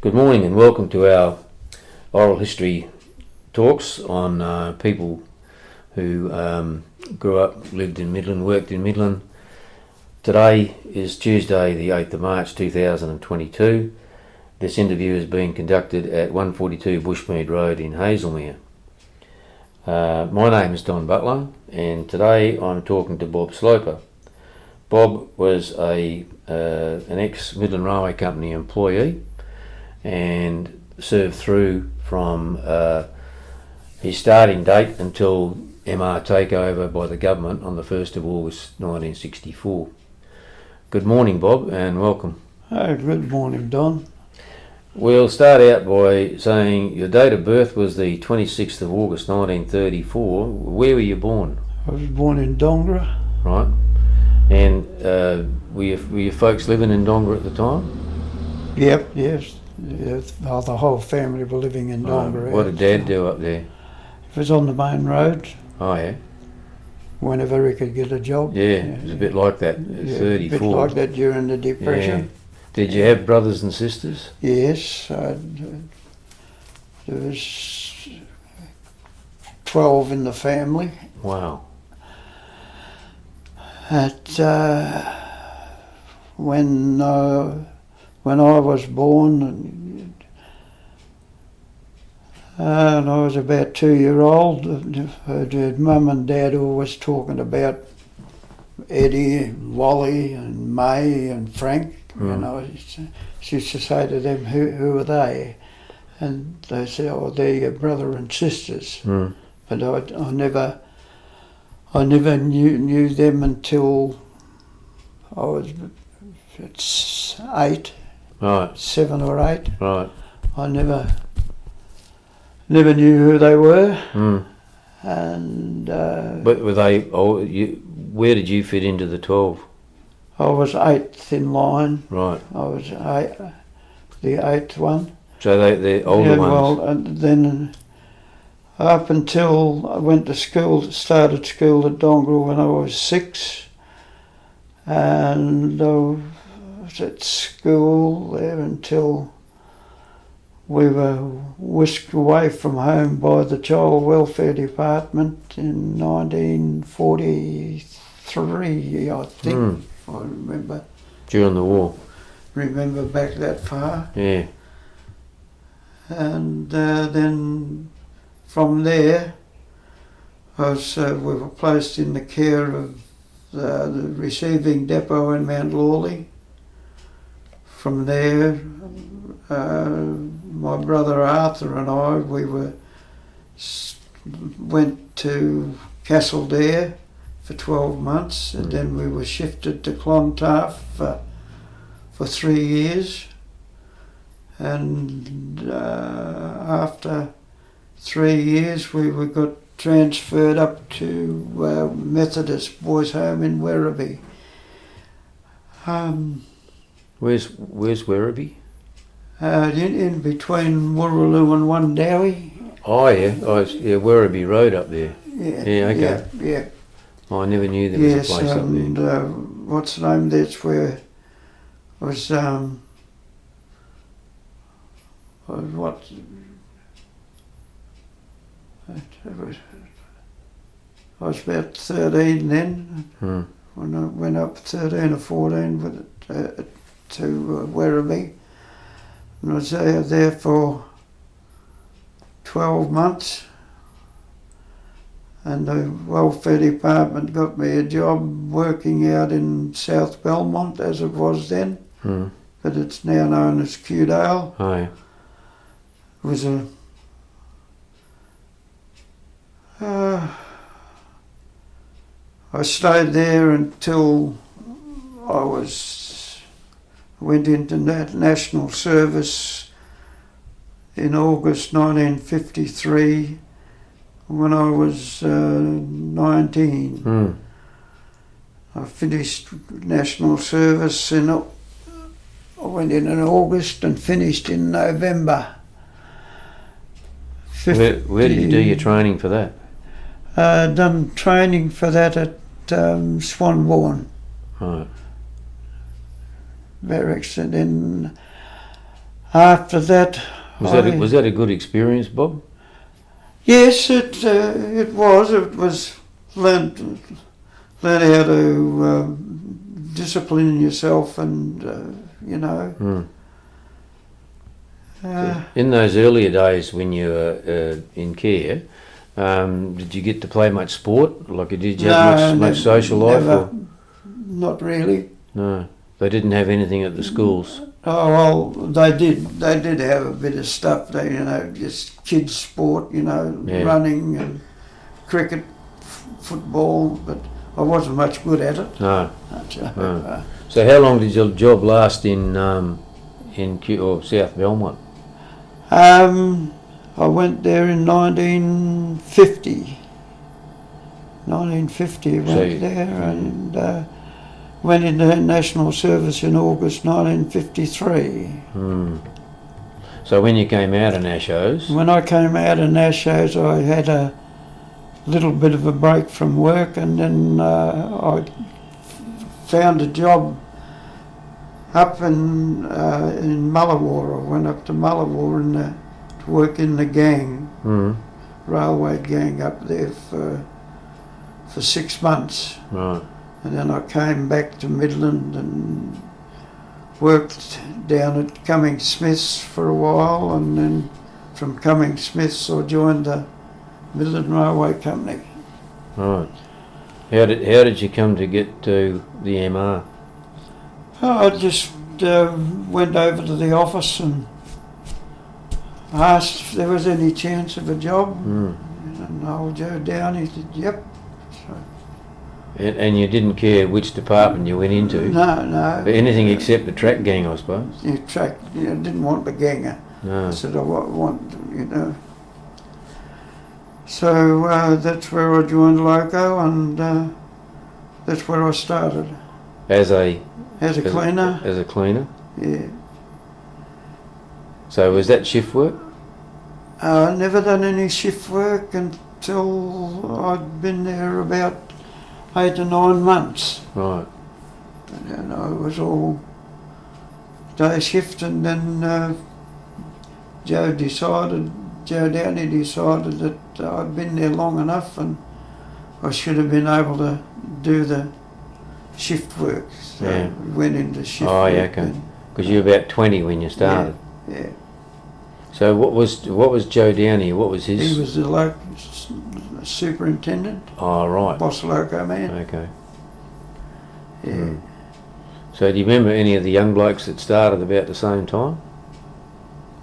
Good morning and welcome to our oral history talks on people who grew up, lived in Midland, worked in Midland. Today is Tuesday the 8th of March 2022. This interview is being conducted at 142 Bushmead Road in Hazelmere. My name is Don Butler and today I'm talking to Bob Sloper. Bob was an ex-Midland Railway Company employee and served through from his starting date until MR takeover by the government on the 1st of August 1964. Good morning, Bob, and welcome. Good morning, Don. We'll start out by saying your date of birth was the 26th of August 1934. Where were you born? I was born in Dongra. Right. And were your folks living in Dongra at the time? Yep, yes. The whole family were living in Dongra. What did Dad do up there? It was on the main road. Oh, yeah? Whenever he could get a job. Yeah, it was a bit like that at 34. A bit like that during the Depression. Yeah. Did you have brothers and sisters? Yes. There was 12 in the family. Wow. When I was born, and I was about 2-year-old, Mum and Dad always talking about Eddie and Wally and May and Frank. And I used to say to them, who are they? And they said, oh, they're your brother and sisters. But I never knew them until I was 8. Right. 7 or 8. Right. I never knew who they were. And but were they? Where did you fit into the 12? I was 8th in line. Right. I was the 8th one. So they're older ones. Well, and then up until I went to school, started school at Dongra when I was 6, and I was at school there until we were whisked away from home by the Child Welfare Department in 1943, I think. I remember. During the war. Remember back that far. Yeah. And then from there, we were placed in the care of the receiving depot in Mount Lawley. From there, my brother Arthur and I, went to Castledare for 12 months, and then we were shifted to Clontarf for 3 years. And after 3 years, we got transferred up to Methodist Boys' Home in Werribee. Where's Werribee? In between Wooroloo and Wundowie. Oh yeah, Werribee Road up there. Yeah, okay. Yeah. Oh, I never knew there was a place up there. And what's the name? That's where was I was about 13 then. When I went up 13 or 14 with it, to Werribee, and I was there for 12 months. And the welfare department got me a job working out in South Belmont, as it was then, but it's now known as Kewdale. Oh, yeah. It was I stayed there until I went into national service in August 1953. When I was 19, I finished national service I went in August and finished in November. Where did you do your training for that? Done training for that at Swanbourne. Right. Barracks, and then After that, Was that a good experience, Bob? yes, it was. It was learn how to discipline yourself, and you know. Mm. Uh, In those earlier days when you were in care, did you get to play much sport? Like, did you have much social life? never, Or? not really. No, they didn't have anything at the schools. Oh well, they did. They did have a bit of stuff. They, you know, just kids' sport. You know, Yeah. running and cricket, football. But I wasn't much good at it. No. No. So how long did your job last in South Belmont? I went there in 1950. 1950 I went there, and went into national service in August 1953. So when you came out of Nashos? When I came out of Nashos, I had a little bit of a break from work, and then I found a job up in Mullawar. I went up to Mullawar to work in the gang, railway gang up there for 6 months. Right. And then I came back to Midland and worked down at Cumming Smith's for a while, and then from Cumming Smith's I joined the Midland Railway Company. Right. How did you come to get to the MR? I just went over to the office and asked if there was any chance of a job. And old Joe Downey said, yep. So, And you didn't care which department you went into? no. Anything except the track gang, I suppose? Didn't want the ganger. No. I said, I want, you know. So that's where I joined Loco, and that's where I started. As a cleaner? As a cleaner? Yeah. So was that shift work? I never done any shift work until I'd been there about 8 or 9 months. Right. And I was all day shift, and then Joe Downey decided that I'd been there long enough and I should have been able to do the shift work. So Yeah. we went into shift Oh, work. yeah, okay. Because you were about 20 when you started. Yeah. So what was Joe Downey? What was his? He was the local superintendent, Oh, right. boss loco man. Okay. Yeah. So do you remember any of the young blokes that started about the same time?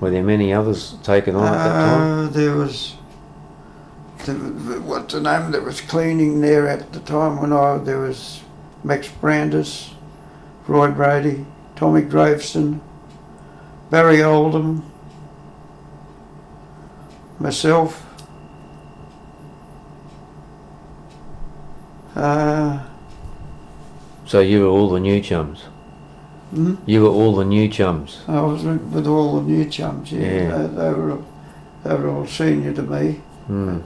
Were there many others taken on at that time? There was, what's the name that was cleaning there at the time there was Max Brandis, Roy Brady, Tommy Graveson, Barry Oldham, myself, So you were all the new chums? You were all the new chums? I was with all the new chums, yeah. They were all senior to me. But,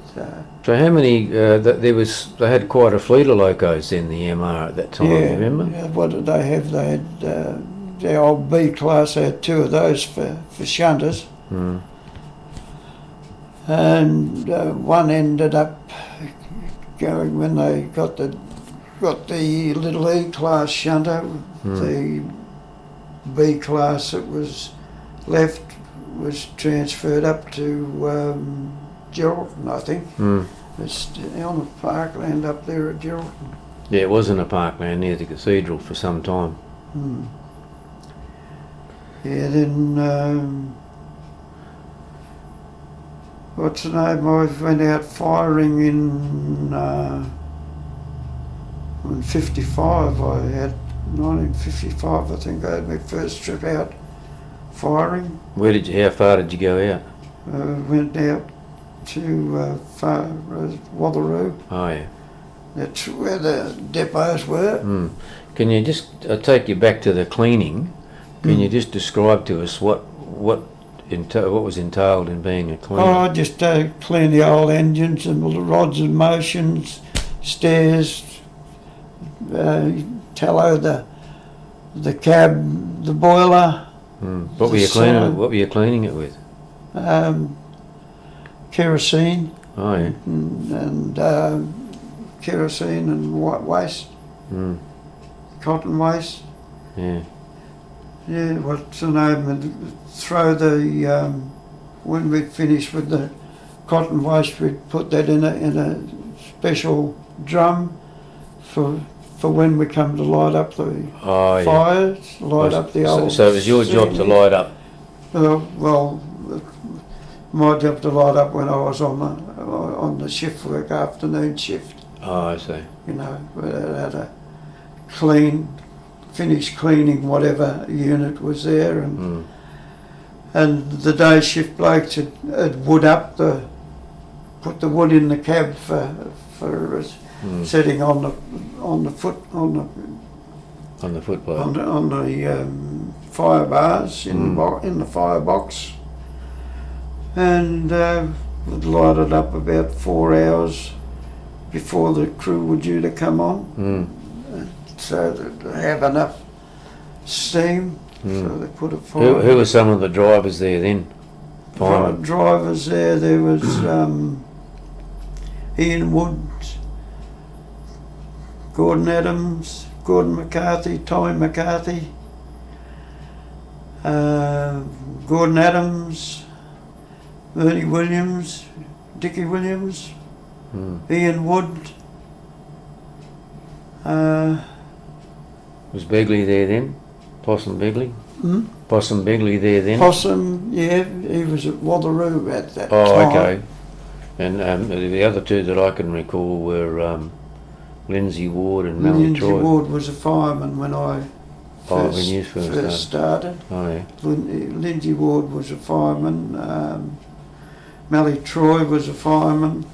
So how many, they had quite a fleet of locos in the MR at that time, yeah, remember? Yeah, what did they have? They had the old B class, they had 2 of those for shunters. And one ended up going, when they got the little E class shunter, the B class that was left was transferred up to Geraldton, I think. It's on the parkland up there at Geraldton. Yeah, it was in a parkland near the cathedral for some time. Yeah, then what's the name? I went out firing in 55. I had 1955. I think I had my first trip out firing. How far did you go out? Went out to Watheroo. Oh yeah. That's where the depots were. Can you just take you back to the cleaning? Can you just describe to us what was entailed in being a cleaner? Oh, I just clean the old engines and the rods and motions, stairs, tallow the cab, the boiler, What were you cleaning it? What were you cleaning it with? Kerosene Oh yeah. and kerosene and white waste, cotton waste. Yeah. Yeah, what's the name? And throw the when we'd finished with the cotton waste, we'd put that in a special drum for when we come to light up the fires, light up the old. So it was your job to light up. Well, my job to light up when I was on the shift work, afternoon shift. Oh, I see. You know, we had to finish cleaning whatever unit was there, and the day shift blokes had wood up put the wood in the cab for us, sitting on the footplate on the fire bars in the firebox, and would light it up about 4 hours before the crew were due to come on, so that they have enough steam. So they put a fire. Who were some of the drivers there then? Firemen. Drivers there was Ian Woods, Gordon Adams, Gordon McCarthy, Tommy McCarthy, Gordon Adams, Ernie Williams, Dickie Williams, Ian Wood. Was Begley there then? Possum Begley? Possum Begley there then? Possum, yeah, he was at Watheroo at that time. Oh, okay. And the other two that I can recall were Lindsay Ward and Melanie Troy. Lindsay Ward was a fireman when I first started. Oh, yeah. Lindsay Ward was a fireman. Melanie Troy was a fireman.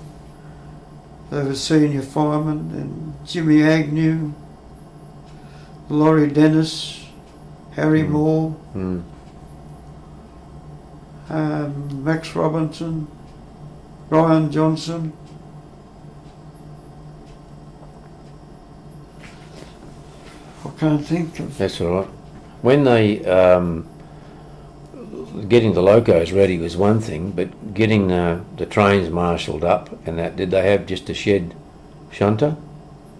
They were senior firemen. And Jimmy Agnew, Laurie Dennis, Harry Moore, Max Robinson, Brian Johnson. I can't think of. That's all right. When they getting the locos ready was one thing, but getting the trains marshalled up and that, did they have just a shed shunter?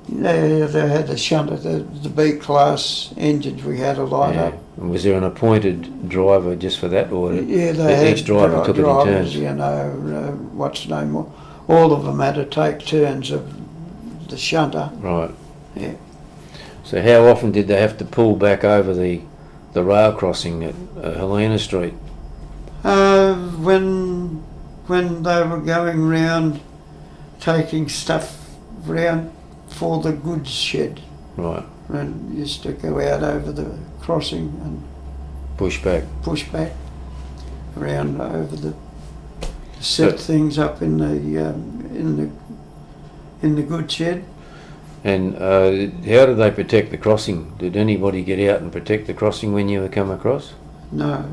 Yeah, they had a shunter, the B-class engines we had to light up. And was there an appointed driver just for that, or yeah, they had each driver took drivers, it in turns? You know, what's the name? All of them had to take turns of the shunter. Right. Yeah. So how often did they have to pull back over the rail crossing at Helena Street? When they were going round taking stuff round for the goods shed. Right. And used to go out over the crossing and push back around over the set things up in the goods shed. And how did they protect the crossing? Did anybody get out and protect the crossing when you were come across? No,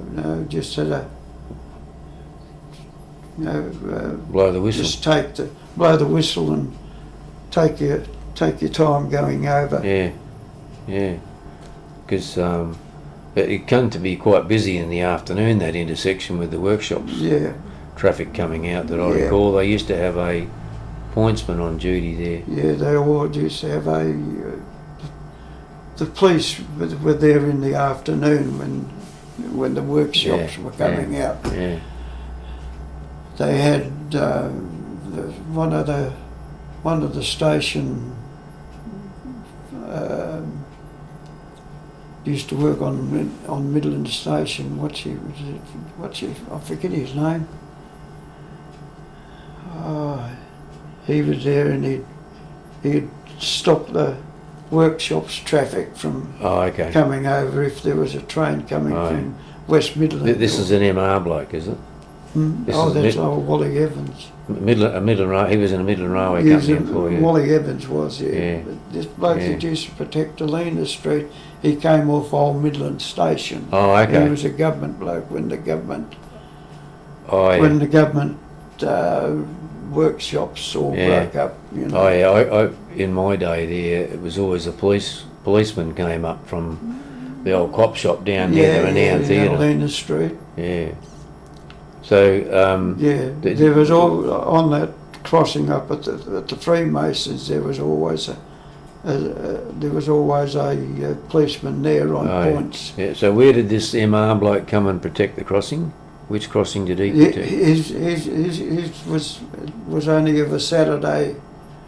just had a blow the whistle. Just blow the whistle and take your time going over. Yeah. Because it come to be quite busy in the afternoon, that intersection with the workshops. Yeah. Traffic coming out that I recall. They used to have a pointsman on duty there. Yeah, they all used to have the police were there in the afternoon when the workshops were coming out. Yeah. They had one of the station used to work on Midland Station. I forget his name. He was there and he'd stop the workshops traffic from coming over if there was a train coming from West Midland. This is an MR bloke, is it? That's old Wally Evans. He was in a Midland Railway Company employee. Wally Evans was, yeah. But this bloke that used to protect Helena Street, he came off Old Midland Station. Oh, okay. He was a government bloke when the government when the government workshops all broke up. You know. I in my day there, it was always a policeman came up from the old cop shop down near the renowned theatre. Lena Street. Yeah. So There was all on that crossing up at the Freemasons. There was always a policeman there on points. Yeah. So where did this MR bloke come and protect the crossing? Which crossing did he protect? His was only of a Saturday.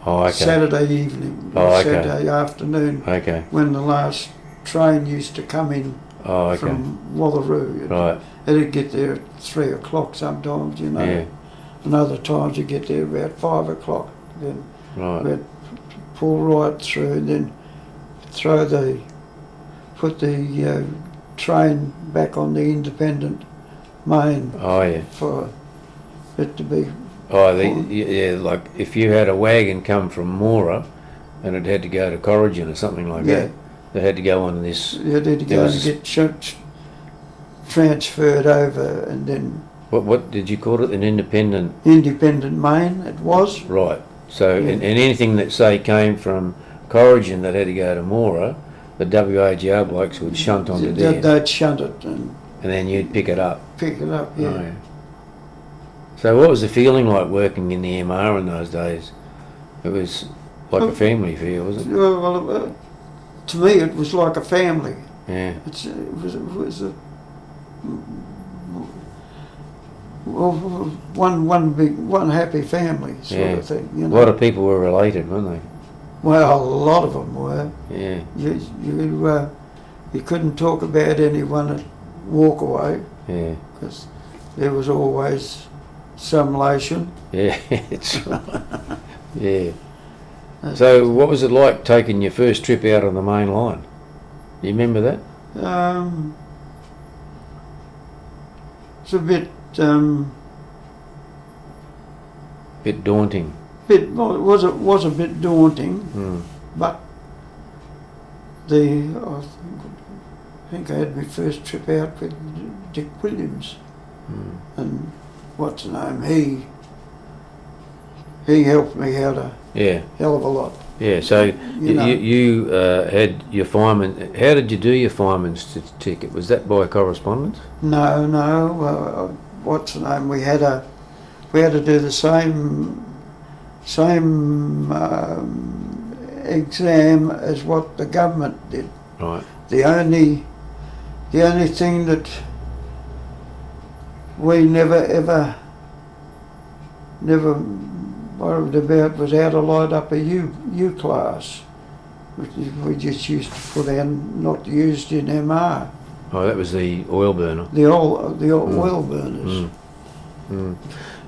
Oh, okay. Saturday evening. Saturday afternoon. Okay. When the last train used to come in from Watheroo. Right. It'd get there at 3 o'clock sometimes, you know. Yeah. And other times you get there about 5 o'clock. Then we'd pull right through and then put the train back on the independent main. Oh, yeah. For it to be... like if you had a wagon come from Mora and it had to go to Corrigan or something like that, they had to go on this... Yeah, they had to go and get transferred over and then... What did you call it? An independent... Independent main, it was. Right. So, and anything that, say, came from Corrigan that had to go to Mora, the WAGR blokes would shunt onto there. They'd shunt it. And then you'd pick it up. Pick it up, yeah. Oh, yeah. So what was the feeling like working in the MR in those days? It was like a family for you, was it? Well, to me it was like a family. Yeah. It was a... one happy family sort of thing. You know? A lot of people were related, weren't they? Well, a lot of them were. Yeah. You couldn't talk about anyone at Walkaway. Yeah. Because there was always some relation. Yeah, it's right. Yeah. So what was it like taking your first trip out on the main line? Do you remember that? It's a bit... bit daunting. It was a bit daunting, but I think I had my first trip out with Dick Williams, and what's the name? He helped me out a hell of a lot. Yeah. So you had your fireman. How did you do your fireman's ticket? Was that by correspondence? No. What's the name? We had to do the same exam as what the government did. Right. The only thing that we never worried about was how to light up a U class, which we just used to put in, not used in MR. Oh, that was the oil burner. The oil burners.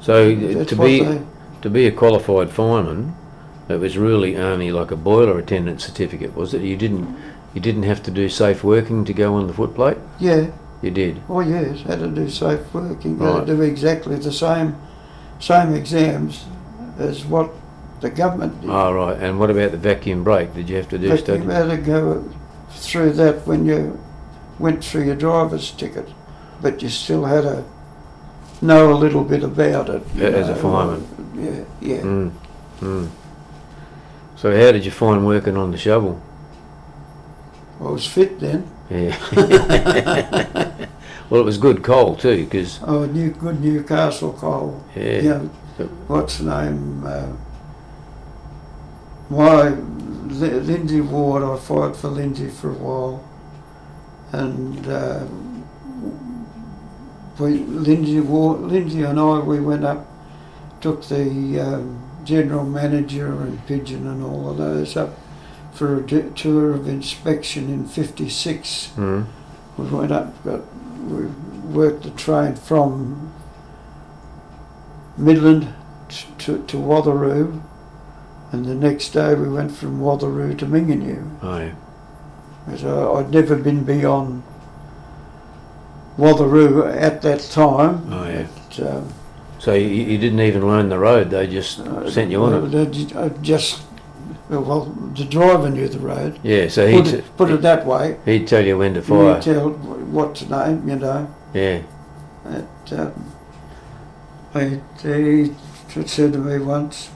So to be a qualified fireman, it was really only like a boiler attendant certificate, was it? You didn't have to do safe working to go on the footplate? Yeah. You did? Oh yes, had to do safe working. Had to do exactly the same exams as what the government did. Oh right, and what about the vacuum brake? Did you have to do study? You had to go through that when you went through your driver's ticket, but you still had to know a little bit about it. As a fireman? Yeah. So how did you find working on the shovel? I was fit then. Yeah. Well, it was good coal too, because... Oh, good Newcastle coal. Yeah. You know, what's the name? Lindsay Ward, I fought for Lindsay for a while. And Lindsay and I, we went up, took the general manager and Pigeon and all of those up for a tour of inspection in '56. We went up, we worked the train from Midland to Watheroo, and the next day we went from Watheroo to Minganew. Oh yeah. So I'd never been beyond Watheroo at that time. Oh yeah. But, so you didn't even learn the road, they just sent you on it? The driver knew the road. Yeah, so put it that way. He'd tell you when to fire. He'd tell what's the name, you know. Yeah. He said to me once,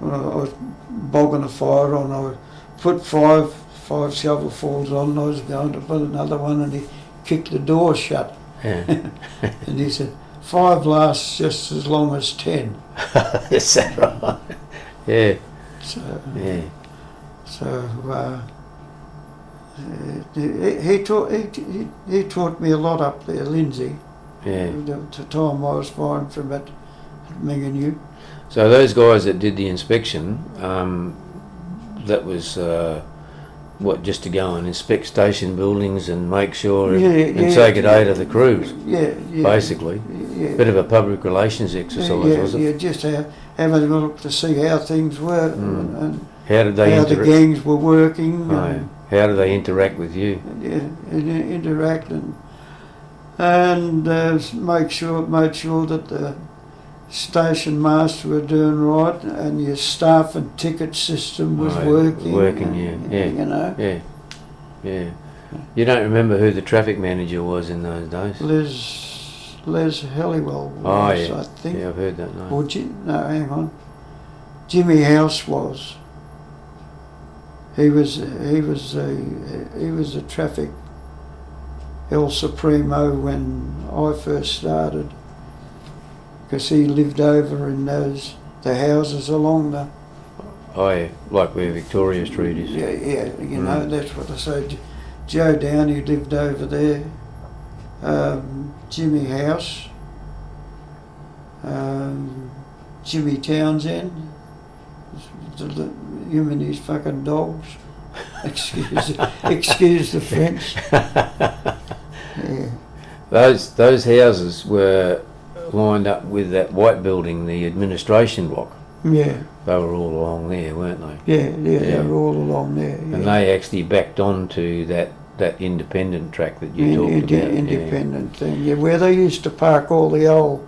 when I was bogging a fire on, I put five 5 shovelfuls on, and I was going to put another one, and he kicked the door shut. Yeah. And he said, 5 lasts just as long as 10. Is that right? Yeah. So, Yeah. he taught me a lot up there, Lindsay. Yeah. The time I was firing from at Minganyu. So those guys that did the inspection, that was just to go and inspect station buildings and make sure and take it out of the crews. Yeah. Basically. Yeah. Bit of a public relations exercise, was it? Yeah, just having a look to see how things were and how did they how the gangs were working. How do they interact with you? Yeah, interact and made sure that the station master were doing right, and your staff and ticket system was working. You know. Yeah. You don't remember who the traffic manager was in those days? Les Halliwell was, I think. Yeah, I've heard that name. Or no, hang on. Jimmy House was. He was a traffic El Supremo when I first started, because he lived over in the houses along the. Oh yeah, like where Victoria Street is. Yeah, you know, that's what I say. Joe Downey lived over there. Jimmy House. Jimmy Townsend. Him and his fucking dogs. Excuse the French. Yeah. Those houses were lined up with that white building, the administration block. Yeah. They were all along there, weren't they? Yeah, they were all along there. Yeah. And they actually backed onto that independent track that you talked about. Independent thing, yeah, where they used to park all the old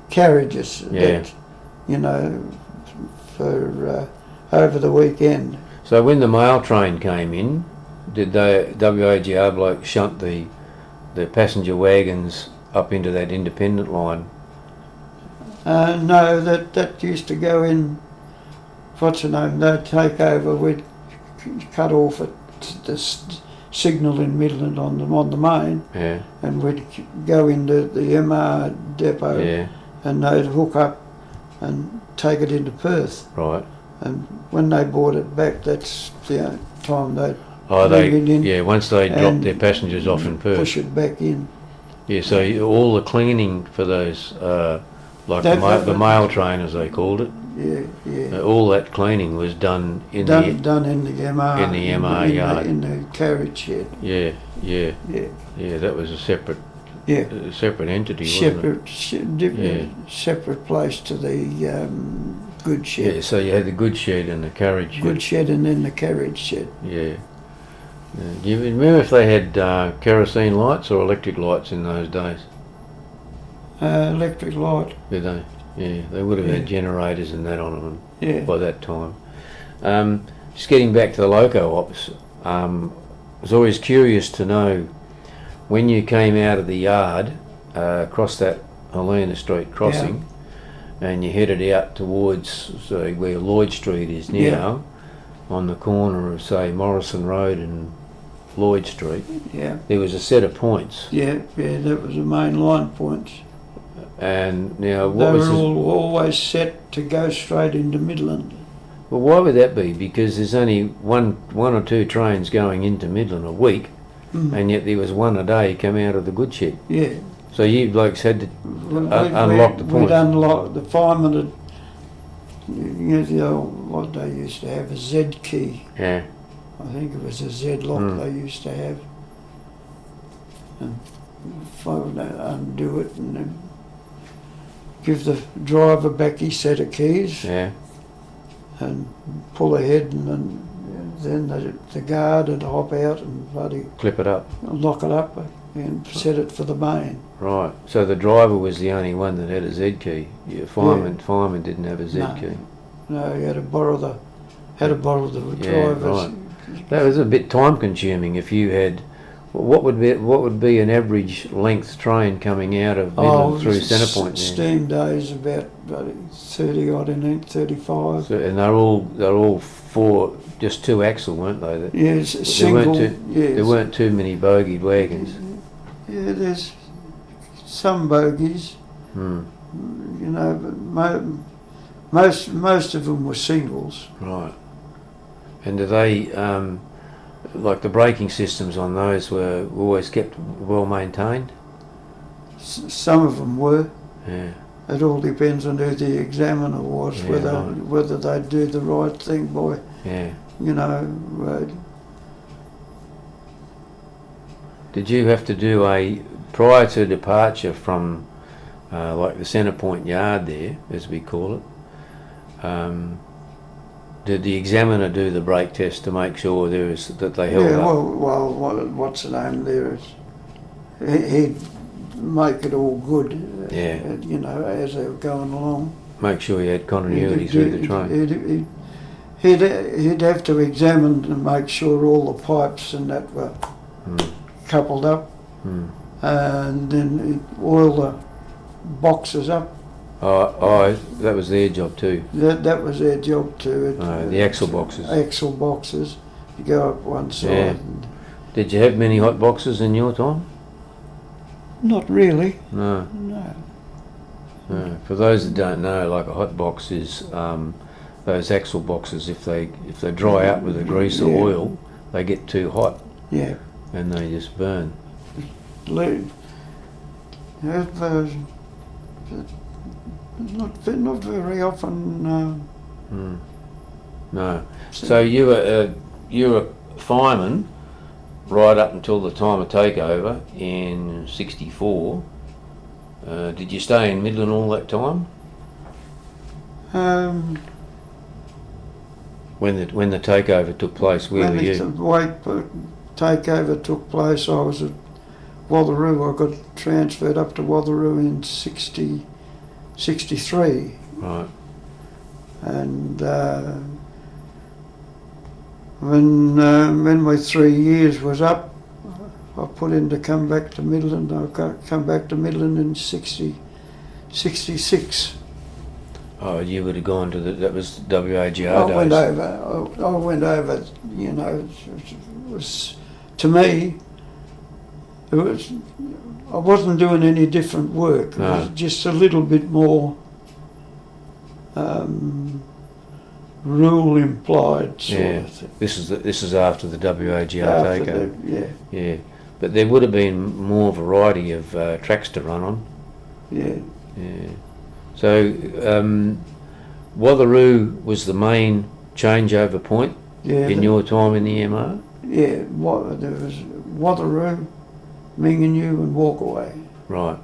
carriages. Yeah. That, you know, for over the weekend. So when the mail train came in, did the WAGR bloke shunt the passenger wagons up into that independent line? No, that used to go in. What's the name? They'd take over. We'd cut off at the signal in Midland on the main. Yeah. And we'd go into the MR depot. Yeah. And they'd hook up and take it into Perth. Right. And when they brought it back, that's the time they'd bring it in. Once they dropped their passengers off in Perth. Push it back in. Yeah, so all the cleaning for those, the mail train as they called it. Yeah. All that cleaning was done in the MR. In the MR yard. In the carriage shed. Yeah. That was a separate. Yeah. A separate entity, wasn't it? Separate place to the goods shed. Yeah, so you had the goods shed and the carriage shed. Goods shed and then the carriage shed. Yeah. Do you remember if they had kerosene lights or electric lights in those days? Electric light. Did they? Yeah, they would have had generators and that on them by that time. Just getting back to the loco ops, I was always curious to know when you came out of the yard across that Helena Street crossing and you headed out towards where Lloyd Street is now, on the corner of, say, Morrison Road and Lloyd Street, there was a set of points. Yeah, that was the main line points. And now they were always set to go straight into Midland. Well, why would that be? Because there's only one or two trains going into Midland a week, and yet there was one a day come out of the goods shed. Yeah. So you blokes had to unlock the points. We'd unlock the firemen had, what they used to have, a Z key. Yeah. I think it was a Z lock they used to have. And undo it and then give the driver back his set of keys. Yeah. And pull ahead, and then the guard would hop out and bloody clip it up, lock it up, and set it for the main. Right. So the driver was the only one that had a Z key. Fireman didn't have a Z key. No, he had to borrow the driver's. Right. That was a bit time consuming. If you had, what would be an average length train coming out of Midland through Centrepoint? Steam days about 30 odd in it, 35. So, and they're all just two axle, weren't they? Yes, There single. there weren't too many bogeyed wagons. Yeah, there's some bogies, Hmm. you know, but most of them were singles. Right. And do they, like the braking systems on those were always kept well maintained? Some of them were. Yeah. It all depends on who the examiner was, Yeah, whether right. they'd do the right thing by, Yeah. you know. Did you have to do prior to departure from like the centre point yard there, as we call it, did the examiner do the brake test to make sure that they held Yeah, up? well, what's the name there? He'd make it all good, Yeah. you know, as they were going along. Make sure you had continuity through the train. He'd have to examine and make sure all the pipes and that were coupled up, and then he'd oil the boxes up. Oh, that was their job too. That was their job too. The axle boxes. Axle boxes. You go up one side. Yeah. And Did you have many hot boxes in your time? not really. No. No. For those that don't know, like a hot box is those axle boxes. If they dry out with the grease or oil, they get too hot. Yeah. And they just burn. Not very often. No. So you were a fireman right up until the time of takeover in '64. Did you stay in Midland all that time? When the takeover took place, where were you? When the takeover took place, I was at Watheroo. I got transferred up to Watheroo in '63. Right. And when my 3 years was up, I put in to come back to Midland. I come back to Midland in '66. Oh, you would have gone to that was WAGR days. I went over, you know, it was, to me, I wasn't doing any different work. No. It was just a little bit more rule implied sort of thing. This is after the WAGR After takeover. Yeah. But there would have been more variety of tracks to run on. Yeah. Yeah. So Watheroo was the main changeover point in your time in the MR? Yeah, there was Watheroo, Minginoo and Walkaway. Right.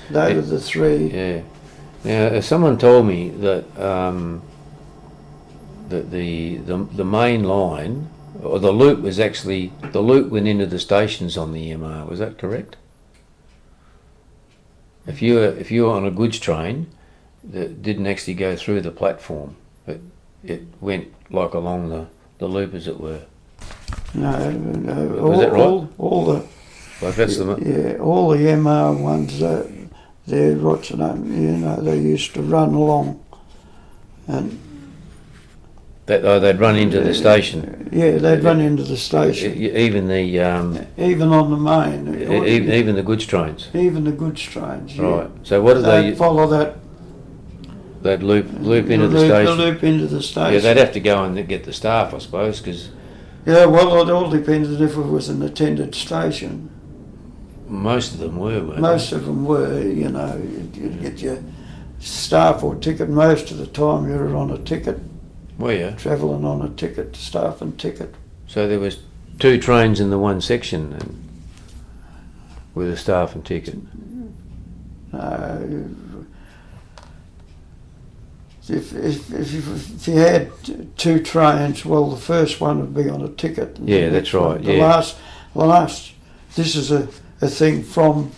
They were the three. Yeah. Now, someone told me that that the main line, or the loop was actually, the loop went into the stations on the MR. Was that correct? If you were on a goods train that didn't actually go through the platform, it went like along the loop, as it were. No. Was that right? All the Like that's all the MR ones. They're what's the name? You know, they used to run along, and they'd run into the station. Yeah, they'd run into the station. Even the even on the main. even the goods trains. Even the goods trains. Yeah. Right. So what did they follow that? They'd loop into the station. Loop into the station. Yeah, they'd have to go and get the staff, I suppose, because. Yeah, well, it all depended if it was an attended station. Most of them were, weren't Most of them were, you know. You'd get your staff or ticket. Most of the time you were on a ticket. Were you? Travelling on a ticket, staff and ticket. So there was two trains in the one section then, with a staff and ticket? If you had two trains, well, the first one would be on a ticket. Yeah, that's right. The last. This is a thing from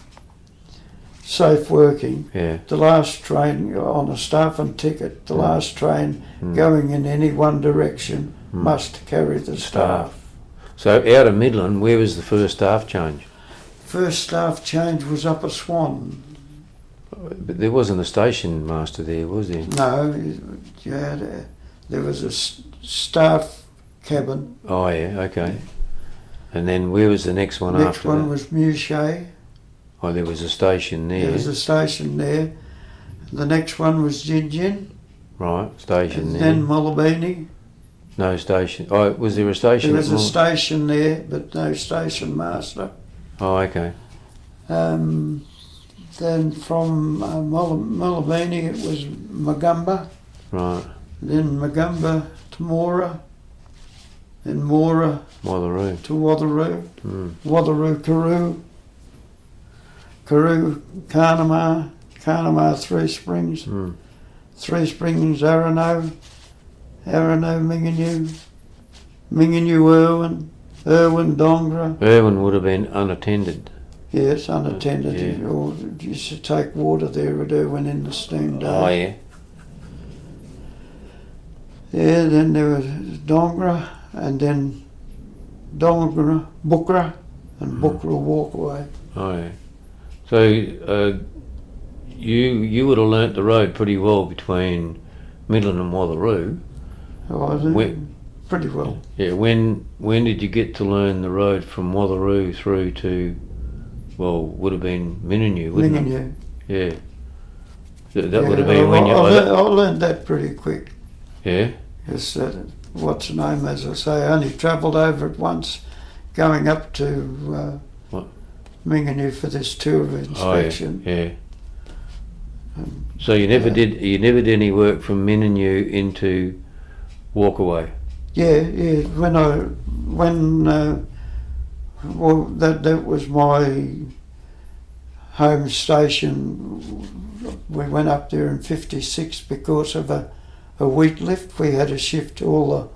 safe working. Yeah. The last train on a staff and ticket. The last train going in any one direction must carry the staff. So out of Midland, where was the first staff change? First staff change was up at Swan. But there wasn't a station master there, was there? No, there was staff cabin. Oh yeah, okay. And then where was the next one Next after one that? was Mouchet. Oh, there was a station there. There was a station there. The next one was Gin. Right, station And there. then Mullabini. No station. Oh, was there a station? There was at a station there, but no station master. Oh, okay. Then from Mullabini it was Magumba. Right. Then Magumba to Mora. Then Mora Watheroo. to Watheroo. Mm. Watheroo, Karoo, Carnamah, Three Springs. Mm. Three Springs, Arano, Minganyu, Irwin, Dongra. Irwin would have been unattended. Yes, unattended. Yeah. Or used to take water there at Irwin in the steam day. Oh yeah. Yeah, then there was Dongra, and then Dongra, Bookra, and Bookra Walkway. Oh yeah. So you would have learnt the road pretty well between Midland and Watheroo. Pretty well. Yeah. When did you get to learn the road from Watheroo through to, well, would have been Mininu, wouldn't it? Minganyu. Yeah. That would have been when you. I learned that pretty quick. Yeah. Because what's the name, as I say, I only travelled over it once, going up to Minganyu for this tour of inspection. Oh, yeah. So you never did any work from Mininu into Walkaway. Yeah. Well, that was my home station. We went up there in '56 because of a wheat lift. We had to shift all the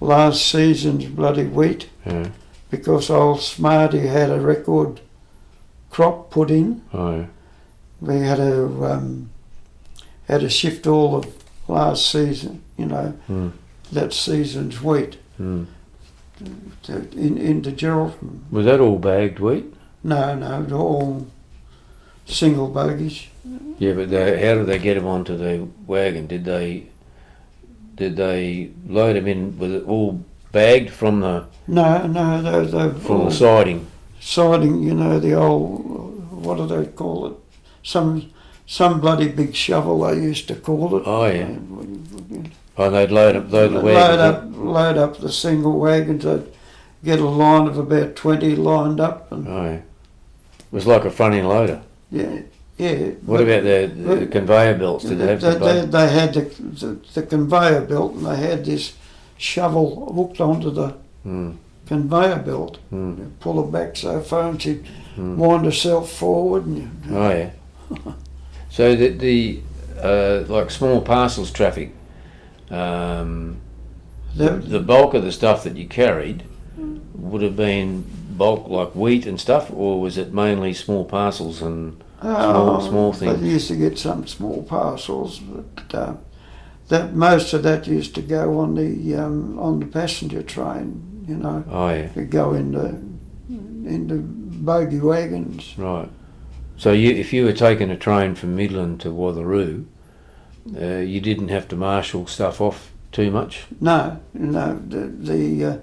last season's bloody wheat Yeah. because old Smarty had a record crop put in. Oh, yeah. We had to shift all of last season, that season's wheat into Geraldton. Was that all bagged wheat? No, all single bogies. Yeah, but how did they get them onto the wagon? Did they load them in? Was it all bagged from the No, from the siding? siding. The old, what do they call it? Some bloody big shovel they used to call it. Oh yeah. Oh, they'd load the wagons. Load up the single wagons. I'd get a line of about 20 lined up. And Oh yeah. It was like a front end loader. yeah. What about the conveyor belts? Did they have They had the conveyor belt, and they had this shovel hooked onto the conveyor belt. You pull her back so far, and she'd wind herself forward. Oh yeah. So the like small parcels traffic, the bulk of the stuff that you carried would have been bulk like wheat and stuff, or was it mainly small parcels and small things? They used to get some small parcels, but that most of that used to go on the passenger train. Oh yeah. To go into bogie wagons. Right. So if you were taking a train from Midland to Watheroo, you didn't have to marshal stuff off too much? No. The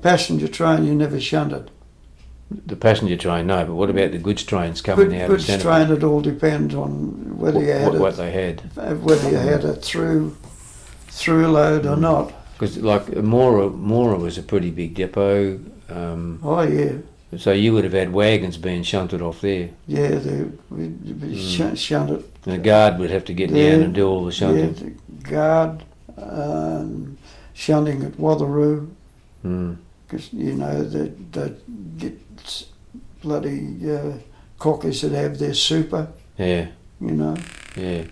passenger train you never shunted. The passenger train, no, but what about the goods trains coming out of Goods Centre? train, it all depends on whether you had what they had. whether you had a through load or not. Because like Mora was a pretty big depot. Oh yeah. So you would have had wagons being shunted off there. Yeah, we'd shunt it. And the guard would have to get down and do all the shunting. Yeah, the guard, shunting at Watheroo. Because, they'd get bloody cockers that have their super, Yeah. Yeah.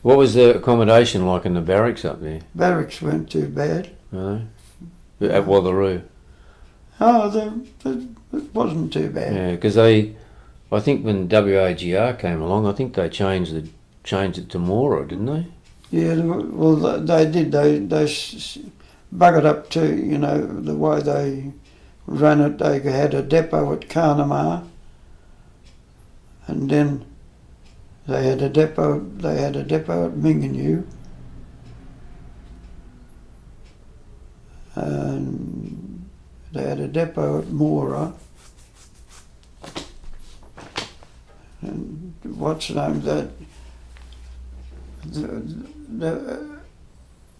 What was the accommodation like in the barracks up there? Barracks weren't too bad. Really? At Watheroo? Oh, it wasn't too bad. Yeah, because I think when WAGR came along, I think they changed it to Mora, didn't they? Yeah, well, they did. They buggered up too, the way they ran it. They had a depot at Carnamah, and then they had a depot at Minganyu, and they had a depot at Mora. And what's the name that?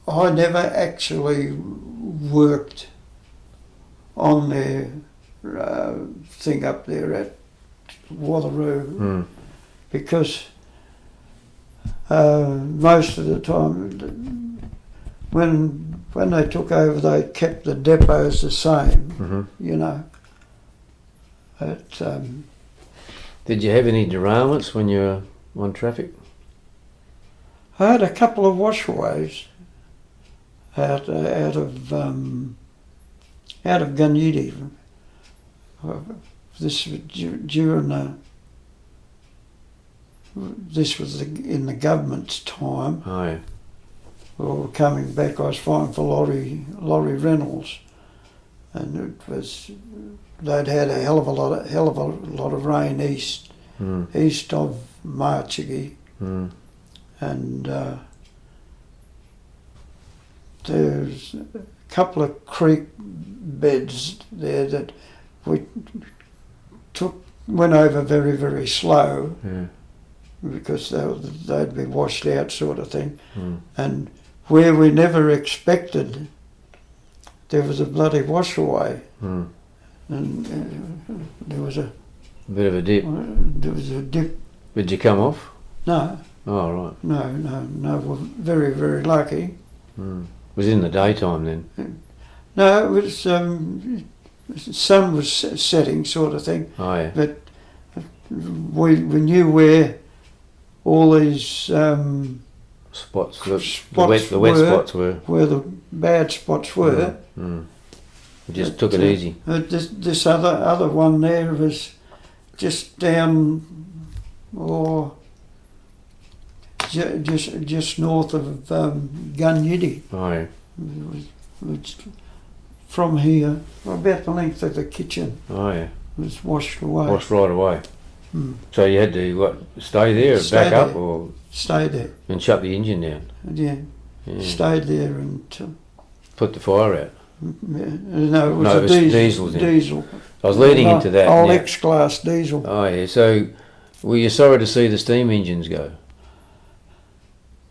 I never actually worked on their thing up there at Watheroo because most of the time when they took over they kept the depots the same, you know. Did you have any derailments when you were on traffic? I had a couple of washaways out of Gunyidi. This was during this was in the government's time. Oh, yeah. We were coming back. I was flying for Laurie Reynolds, and it was they'd had a hell of a lot of rain east of Marchiggy. And there's a couple of creek beds there that we went over very, very slow because they'd be washed out sort of thing. And where we never expected, there was a bloody washaway. And there was a bit of a dip. There was a dip. Did you come off? No. Oh, right. No, we're very, very lucky. Was it in the daytime then? No, it was, sun was setting sort of thing. Oh, yeah. But we knew where all these spots, the wet spots were. Where the bad spots were. You just took it easy. This other one there was just down, or just north of Gunyidi. Oh, yeah. It's from here, about the length of the kitchen. Oh, yeah. It was washed away. Washed right away. So you had to stay there, back up, or stay there and shut the engine down? Yeah. Stayed there until put the fire out. No, it was diesel. Diesel. I was leading into that. Old X-class diesel. Oh, yeah. So were you sorry to see the steam engines go?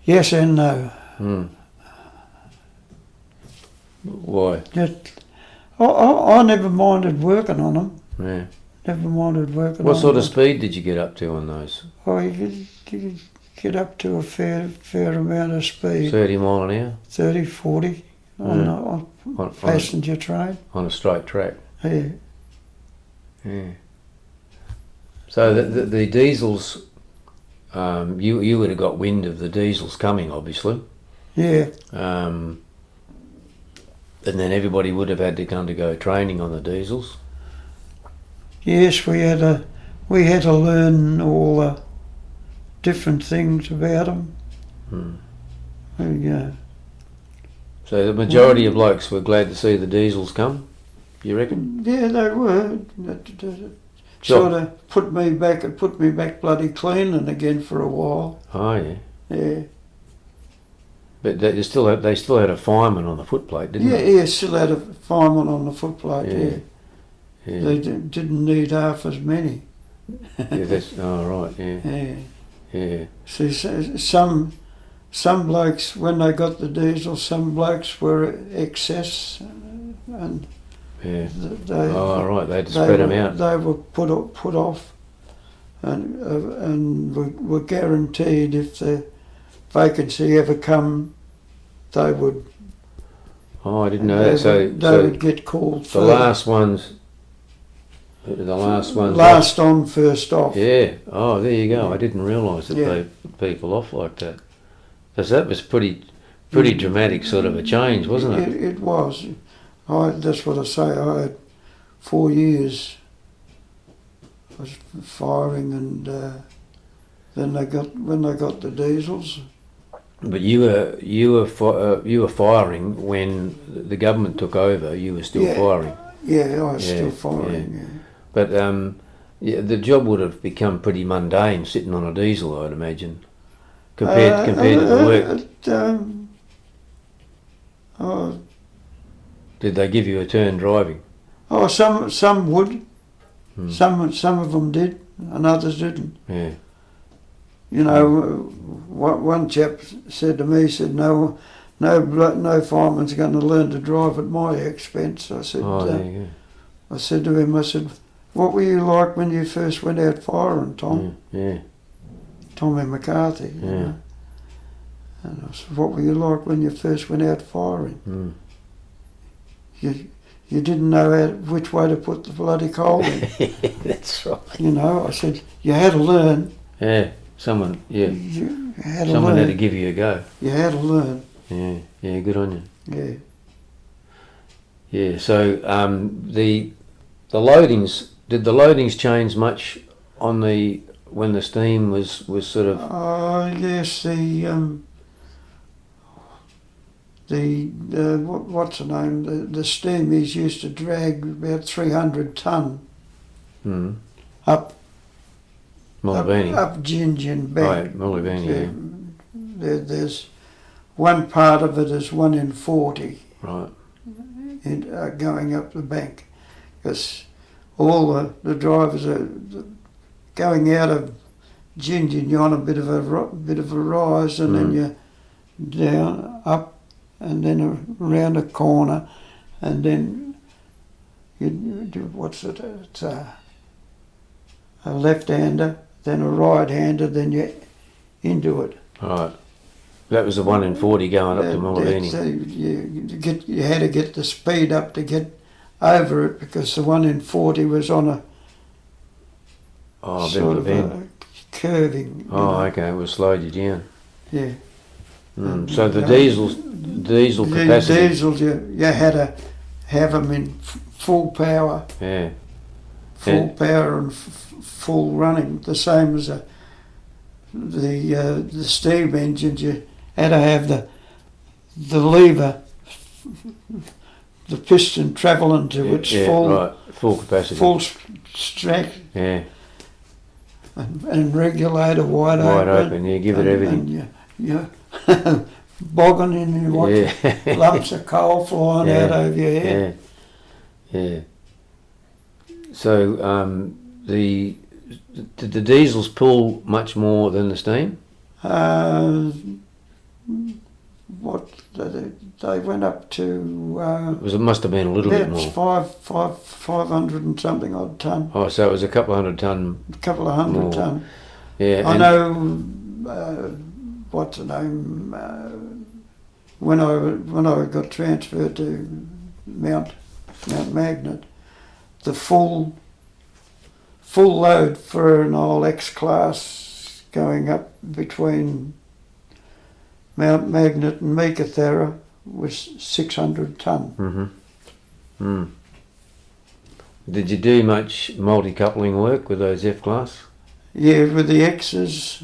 Yes and no. Why? I never minded working on them. Yeah. Never minded working on them. What sort of speed did you get up to on those? Oh, you could get up to a fair amount of speed. 30 mile an hour? 30, 40 on passenger train. On a straight track? Yeah. Yeah. So the diesels, you would have got wind of the diesels coming, obviously. Yeah. And then everybody would have had to undergo training on the diesels. Yes, we had to learn all the different things about them. Yeah. So the majority of blokes were glad to see the diesels come, you reckon? Yeah, they were. Sort of put me back bloody clean and again for a while. Oh, yeah. Yeah. But they still had a fireman on the footplate, didn't they? Yeah, still had a fireman on the footplate, yeah. They didn't need half as many. Right, yeah. Yeah. See, some blokes, when they got the diesel, some blokes were excess and yeah. They had to spread them out. They were put off and were guaranteed if the vacancy ever come, they would. Oh, I didn't know that. So they would get called. The last ones. Last on, first off. Yeah. Oh, there you go. I didn't realise that they put people off like that. Because that was pretty dramatic sort of a change, wasn't it? It was. That's what I say. I had 4 years. I was firing, and then when they got the diesels. But you were firing when the government took over. You were still firing. Yeah, I was still firing. Yeah. But the job would have become pretty mundane sitting on a diesel, I'd imagine, compared to the work. Did they give you a turn driving? Oh, some would. Hmm. Some of them did, and others didn't. Yeah. You know, one chap said to me, he said, no fireman's going to learn to drive at my expense. I said, There you go. I said to him, I said, what were you like when you first went out firing, Tom? Yeah. Tommy McCarthy. You Yeah. know? And I said, what were you like when you first went out firing? Mm. You didn't know which way to put the bloody coal in. That's right. You know, I said, you had to learn. Yeah. Someone. Yeah. You had to Someone learn. had to give you a go. You had to learn. Yeah. Yeah. Good on you. Yeah. Yeah. So the loadings. Did the loadings change much on when the steam was sort of? Yes, what's the name? The steamies used to drag about 300 tonne up Mullibeanie. up Gingin Bank. Right, Mullibeanie. Yeah. There's one part of it is 1 in 40 Right. going up the bank, because all the drivers are going out of Gingin. You're on a bit of a rise, and then you're down up, and then around a corner, and then you do what's it? It's a left-hander, then a right-hander, then you're into it. Right. That was the 1 in 40 going up to Mullibeanie. You had to get the speed up to get over it, because the 1 in 40 was on a bit sort of a bend. a curving. you Oh, know. okay. It will slow you down. Yeah. So the diesel capacity. Diesels, you had to have them in full power. Yeah. Full power and full running. The same as the steam engines. You had to have the lever, the piston travelling to its full capacity. full strength, Yeah. and regulator wide Wide open. open. Yeah. Give it everything. And you bogging in and watch lumps of coal flying out over your head. Yeah. Yeah. So did the diesels pull much more than the steam? What they went up to? It must have been a little bit That's more. 500 and something odd tonne. Oh, so it was a couple of 100 tonne. A couple of hundred More. tonne. Yeah. I know. What's the name? When I got transferred to Mount Magnet, the full load for an old X-class going up between Mount Magnet and Meekatharra was 600 tonne. Mm-hmm. Mm. Did you do much multi-coupling work with those F-class? Yeah, with the X's.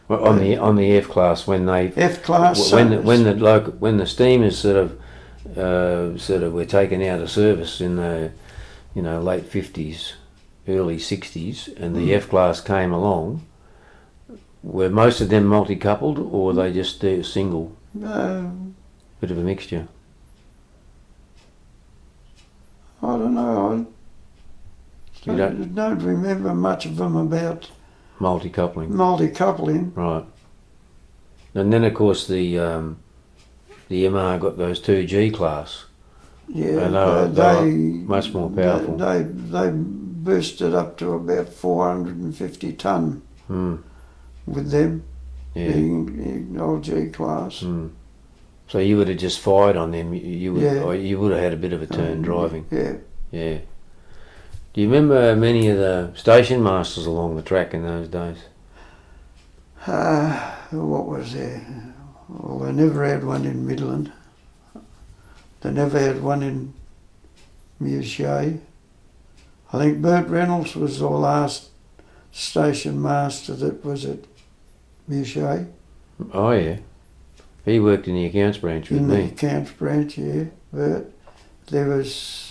Well, on the F-class when they F-class. when the steamers sort of were taken out of service in the late 50s, early 60s, and the F-class came along. Were most of them multi-coupled, or were they just single? Bit of a mixture. I don't know. You don't remember much of them about multi-coupling. Right. And then of course the MR got those 2G class. Yeah, and they were much more powerful. They boosted up to about 450 tonne with them, being old G class. So you would have just fired on them. You would have had a bit of a turn driving. Yeah. Yeah. Do you remember many of the station masters along the track in those days? What was there? Well, they never had one in Midland. They never had one in Mouchet. I think Bert Reynolds was the last station master that was at Mouchet. Oh yeah. He worked in the accounts branch with me. In the accounts branch, yeah, Bert. There was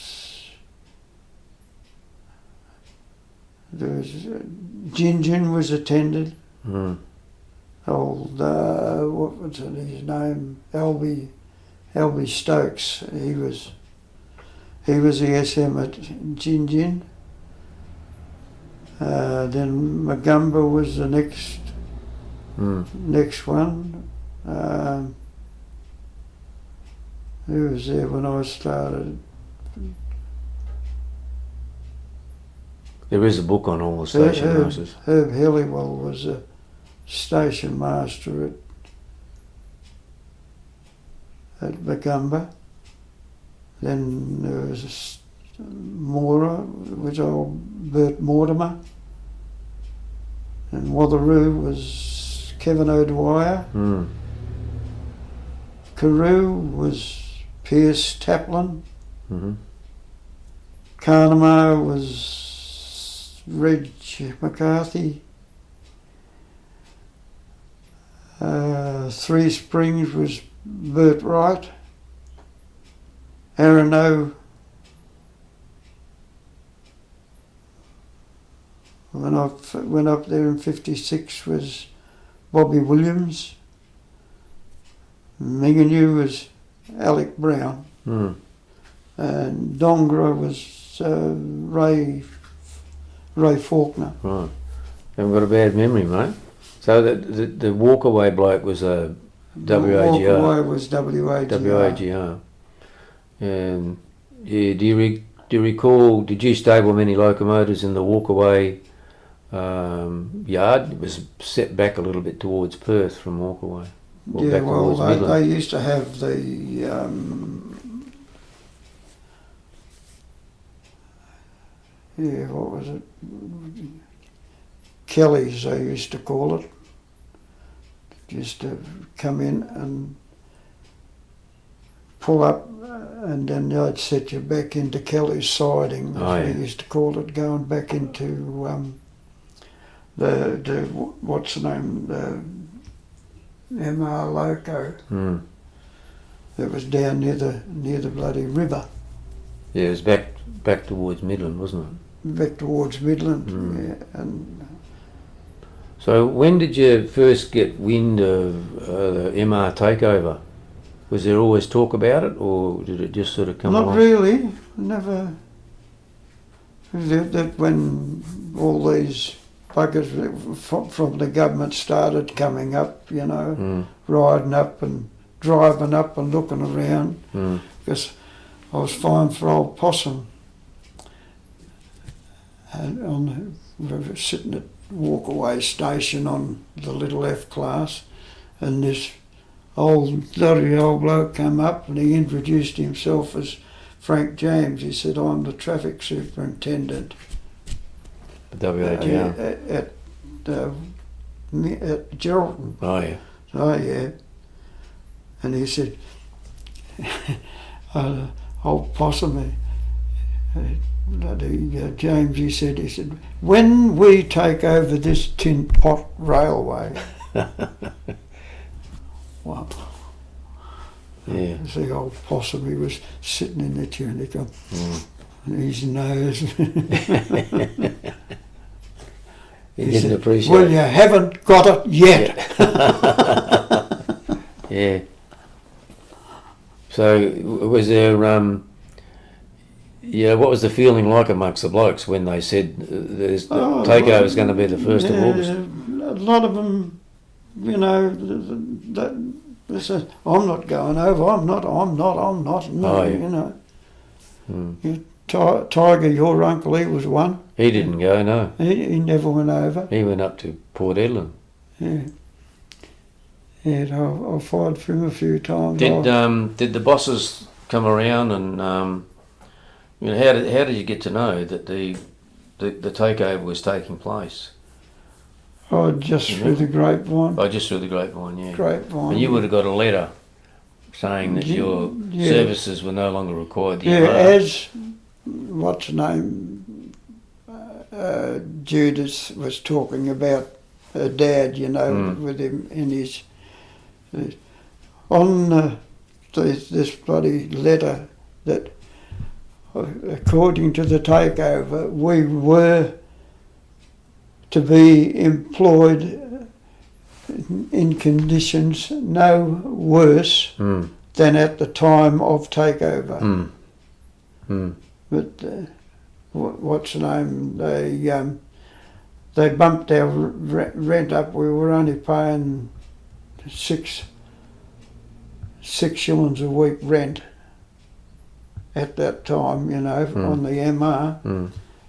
Gingin was attended. Old what was his name? Albie Stokes. He was He was the SM at Gin. Then Magumba was the next one. Who was there when I started? There is a book on all the station masters. Herb Helliwell was a station master at Magumba. Then there was Mora, which old Bert Mortimer. And Watheroo was Kevin O'Dwyer. Carew was Pierce Taplin. Carnamo was Reg McCarthy. Three Springs was Bert Wright. Arano when I went up there in '56 was Bobby Williams. Minganoo was Alec Brown. And Dongra was Ray Faulkner. Right. Haven't got a bad memory, mate. So the Walkaway bloke was a WAGR. Walkaway was WAGR. WAGR. And yeah, do you recall? Did you stable many locomotives in the Walkaway yard? It was set back a little bit towards Perth from Walkaway. Yeah, well, they used to have the what was it? Kelly's, they used to call it. Just to come in and pull up, and then they'd set you back into Kelly's siding, as we used to call it, going back into the what's the name, the MR Loco. That was down near the bloody river. Yeah, it was back towards Midland, wasn't it? Back towards Midland, yeah. And so when did you first get wind of the MR takeover? Was there always talk about it, or did it just sort of come along? Not really, never. That when all these buggers from the government started coming up, you know, riding up and driving up and looking around, because I was fine for old Possum. And we were sitting at Walkaway Station on the little F class, and this bloody old bloke came up and he introduced himself as Frank James. He said, "I'm the traffic superintendent WAGR at Geraldton." Oh yeah. Oh yeah. And he said, "Old Possum, James," he said, "when we take over this tin pot railway." Wow. Yeah. The old Possum, he was sitting in the tunica, and his nose. He didn't said, appreciate "Well, you haven't got it yet." Yeah. So was there, what was the feeling like amongst the blokes when they said the takeover is going to be the 1st of August? A lot of them, you know, they said, "I'm not going over, I'm not, no, you know." Tiger, your uncle, he was one. He didn't go, no. He never went over. He went up to Port Edlin. Yeah. Yeah, I fired for him a few times. Did the bosses come around and how did you get to know that the takeover was taking place? Oh, just through the grapevine. Oh, just through the grapevine, yeah. Grapevine. And you would have got a letter saying that your services were no longer required. As what's her name, Judas was talking about her dad, you know, with him in his on this bloody letter that, according to the takeover, we were to be employed in conditions no worse than at the time of takeover. But what's the name? They bumped our rent up. We were only paying six shillings a week rent at that time, you know, on the MR.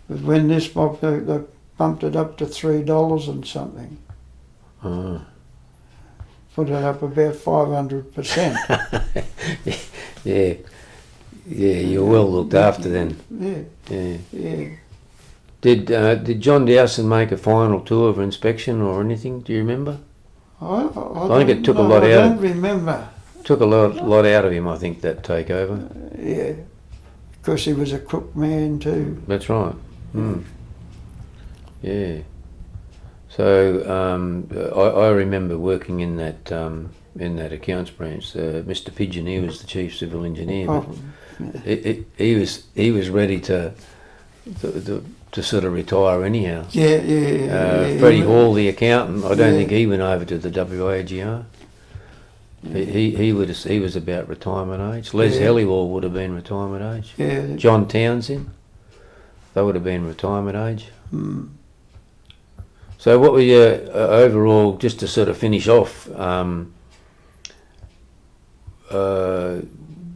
But when this mob, they bumped it up to $3 and something. Put it up about 500%. Yeah, you're well looked after then. Yeah. Did John Dowson make a final tour of inspection or anything? Do you remember? I think it took a lot out. I don't remember. Took a lot out of him, I think, that takeover. Yeah, because he was a crook man too. That's right. Yeah. So I remember working in that accounts branch. Mr. Pigeon, he was the chief civil engineer. But he was ready to sort of retire anyhow. Yeah. Freddie Hall, the accountant, I don't think he went over to the WAGR. He was about retirement age. Les Helliwell would have been retirement age. Yeah. John Townsend, they would have been retirement age. So what were your overall, just to sort of finish off,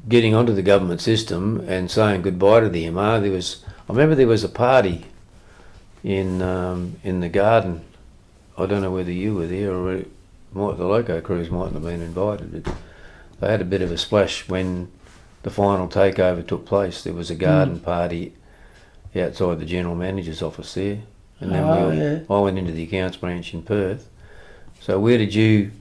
getting onto the government system and saying goodbye to the MR? I remember there was a party in the garden. I don't know whether you were there or the loco crews mightn't have been invited. But they had a bit of a splash when the final takeover took place. There was a garden party outside the general manager's office there. And then I went into the accounts branch in Perth. So where did you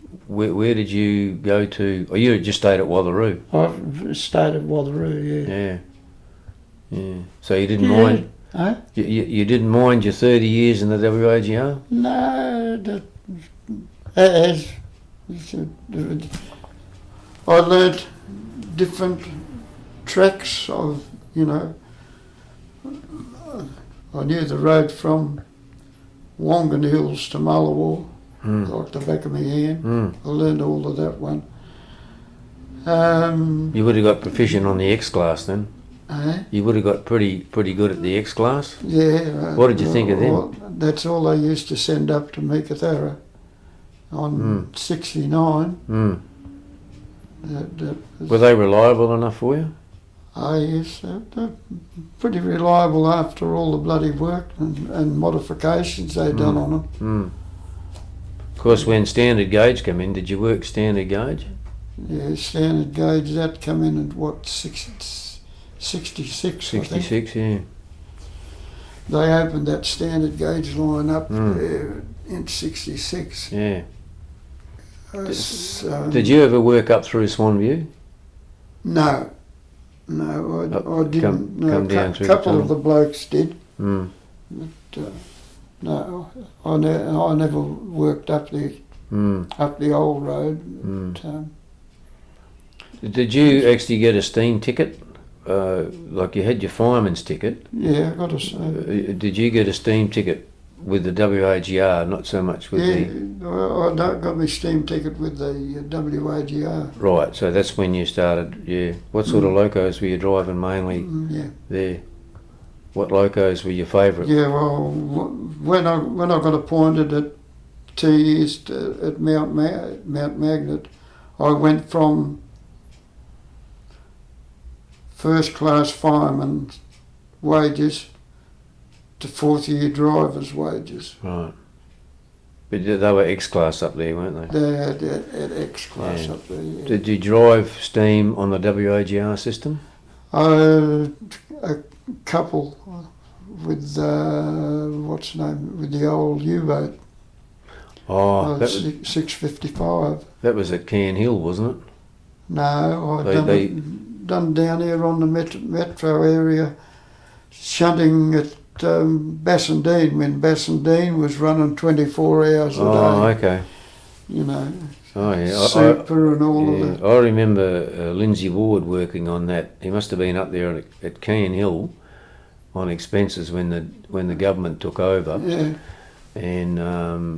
go to? Oh, you just stayed at Watheroo. I stayed at Watheroo, Yeah. So you didn't mind? Huh? You didn't mind your 30 years in the WAGR? No, I learnt different tracks of, you know. I knew the road from Wongan Hills to Mullawall, like the back of my hand. I learned all of that one. You would have got proficient on the X class then. You would have got pretty good at the X class. Yeah. What did you think of them? That's all I used to send up to Meekatharra on 69. Were they reliable enough for you? Yes, they're pretty reliable after all the bloody work and modifications they've done on them. Of course, when standard gauge came in, did you work standard gauge? Yeah, standard gauge, that come in at what, 66, 66, yeah. They opened that standard gauge line up in 66. Yeah. Did you ever work up through Swanview? No, I didn't. Come down through a couple the of the blokes did. Mm. But, no, I never worked up the old road. But, did you actually get a steam ticket? Like you had your fireman's ticket. Yeah, I got a. Did you get a steam ticket with the WAGR? Not so much with I got my steam ticket with the WAGR. Right, so that's when you started. Yeah. What sort of locos were you driving mainly? There. What locos were your favourite? Yeah, well, when I got appointed at 2 years at Mount Magnet, I went from first class fireman wages to fourth year driver's wages. Right. But they were X class up there, weren't they? They had X class up there. Yeah. Did you drive steam on the WAGR system? A couple with what's the name, with the old U-boat. Oh, that 655. That was at Cairn Hill, wasn't it? No, I'd done down here on the metro area, shunting at Bassendean when Bassendean was running 24 hours a day. Oh, okay. You know, super and all of that. I remember Lindsay Ward working on that. He must have been up there at Cairn Hill on expenses when the government took over. Yeah. And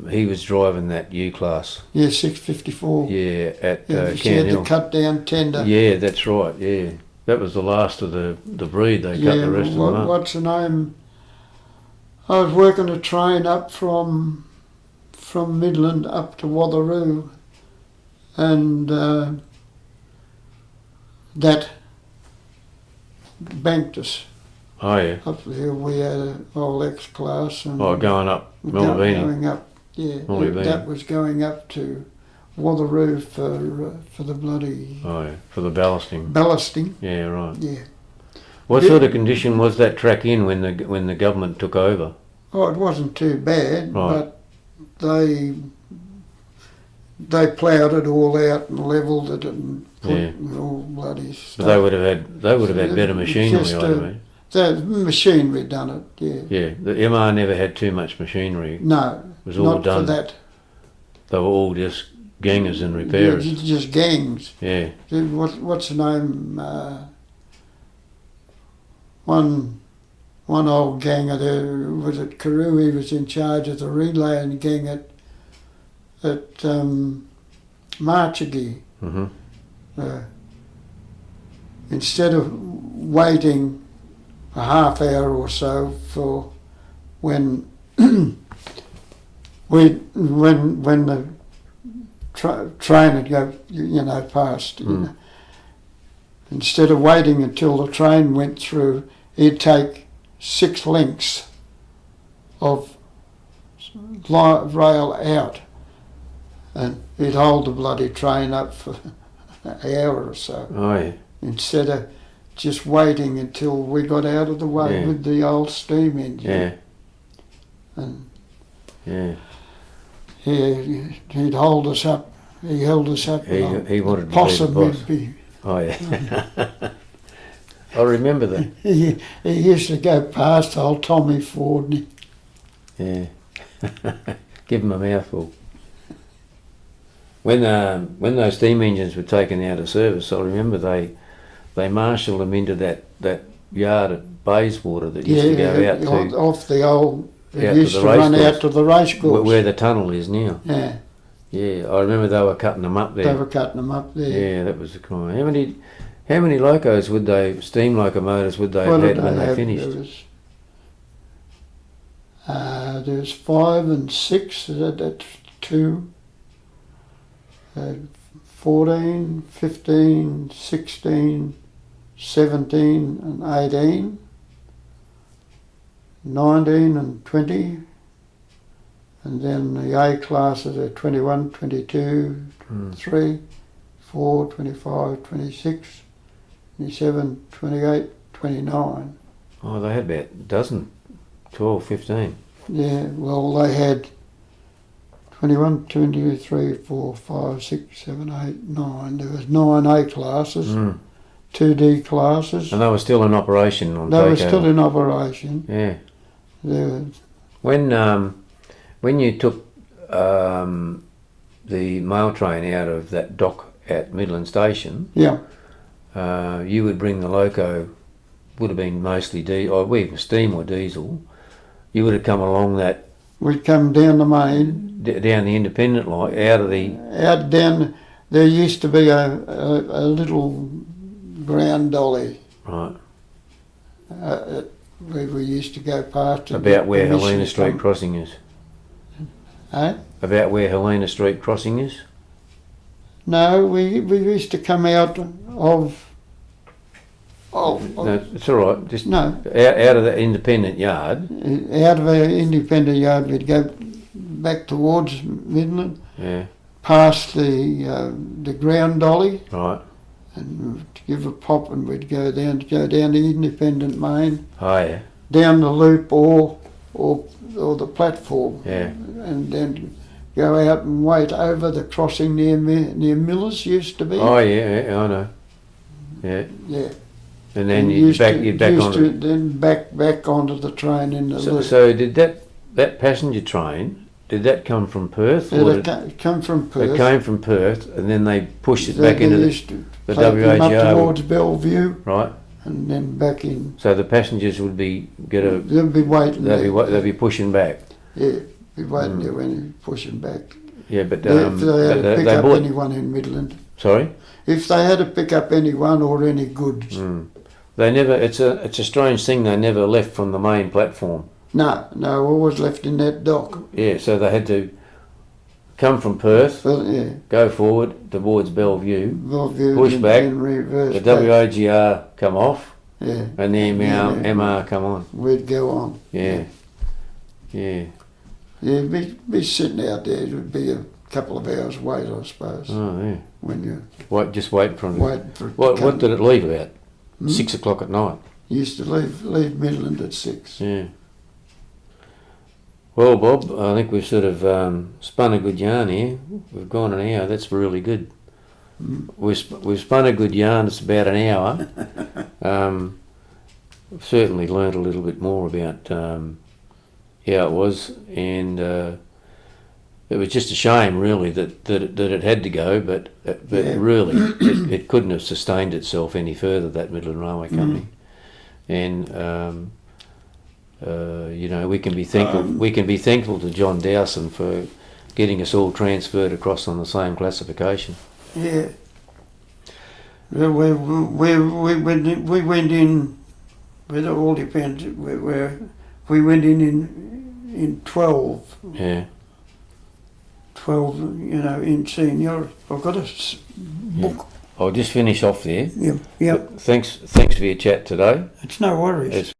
he was driving that U-class. Yeah, 654. Yeah, at She Cairn had Hill. the cut down tender. Yeah, that's right, yeah. That was the last of the breed. They cut the rest of them up. What's the name? I was working a train up from Midland up to Watheroo, and that banked us. Oh yeah. Up there we had an old X-class. And going up Mullavini. Going up, yeah. Mullavini. That was going up to Watheroo for the bloody... Oh yeah, for the ballasting. Ballasting. Yeah, right. Yeah. What sort of condition was that track in when the government took over? Oh, it wasn't too bad, Right. but they ploughed it all out and levelled it and put all bloody stuff. But they would have had better machinery, I mean. The machinery done it, yeah. Yeah, the MR never had too much machinery. No, It was all not done. for that. They were all just gangers and repairers. Yeah, just gangs. Yeah. What's the name? One old ganger there was at Carew. He was in charge of the relaying gang at Marchagee. Mhm. Instead of waiting a half hour or so for when the train would go, past. Instead of waiting until the train went through, he'd take 6 lengths of rail out, and he'd hold the bloody train up for an hour or so. Oh yeah. Instead of just waiting until we got out of the way with the old steam engine. Yeah. And yeah. He'd hold us up. He held us up. He wanted to possum be the boss. would be. Oh yeah. I remember that. He used to go past old Tommy Ford. And Yeah. Give him a mouthful. When those steam engines were taken out of service, I remember they marshalled them into that yard at Bayswater that used to go out to off the old. It out used to to the race run course, out to the race course. where the tunnel is now. Yeah, Yeah, I remember they were cutting them up there. they were cutting them up there. Yeah, that was the crime. How many locos would they, steam locomotives would they have had when they finished? There was 5 and 6. That's 2. 14, 15, 16, 17 and 18, 19 and 20, and then the A classes are 21, 22, 3, 4, 25, 26, 27, 28, 29. Oh, they had about a dozen, 12, 15. Yeah, well, they had 21, 22, 3, 4, 5, 6, 7, 8, 9. There was 9 A classes, 2 D classes. And they were still in operation on takeover? They were still in operation. Yeah. They were, When you took the mail train out of that dock at Midland Station, yeah, you would bring the loco, would have been mostly steam or diesel. You would have come along that. we'd come down the main. Down the independent line, Out down, there used to be a little ground dolly. Right. Where we used to go past. About where Helena Street crossing is. Eh? About where Helena Street crossing is? No, we used to come out of... No, it's all right. Just No. Out of the independent yard. Out of our independent yard, we'd go back towards Midland, Yeah. past the ground dolly, Right. and we'd give a pop, and we'd go down the independent main, Oh yeah. down the loop or the platform, Yeah. and then go out and wait over the crossing near Miller's used to be. Oh yeah, I know. Yeah. Yeah. And then you'd back onto. Then back onto the train in the loop. So did that passenger train? Did that come from Perth? It come from Perth. It came from Perth, and then they pushed it back into the WHR. Up WHR. towards Bellevue, Right. and then back in. So the passengers would be They'll be waiting. They'll be pushing back. Yeah, be waiting there when you're pushing back. Yeah, but If they had to pick they up bought. anyone in Midland. Sorry? If they had to pick up anyone or any goods. They never. It's a strange thing. They never left from the main platform. No, always left in that dock. Yeah, so they had to come from Perth, Well, yeah. go forward towards Bellevue, Bellevue push and back, then reverse the back. WAGR come off, Yeah. and the Yeah. MR come on. We'd go on. Yeah, yeah. Yeah, be sitting out there. It would be a couple of hours wait, I suppose. Oh, yeah. When you Just waiting for them. waiting for it to What come. did it leave about? 6 o'clock at night. Used to leave Midland at 6. Yeah. Well, Bob, I think we've sort of spun a good yarn here. We've gone an hour. That's really good. We've spun a good yarn. It's about an hour. We've certainly learnt a little bit more about how it was, and it was just a shame, really, that it had to go. But Yeah. really, it couldn't have sustained itself any further. That Midland Railway Company, and. You know, we can be thankful to John Dowson for getting us all transferred across on the same classification. Yeah. Well, we went in. It all depends. We went in 12. Yeah. 12. You know, in senior. I've got a book. I'll just finish off there. Yeah. Thanks for your chat today. It's no worries. It's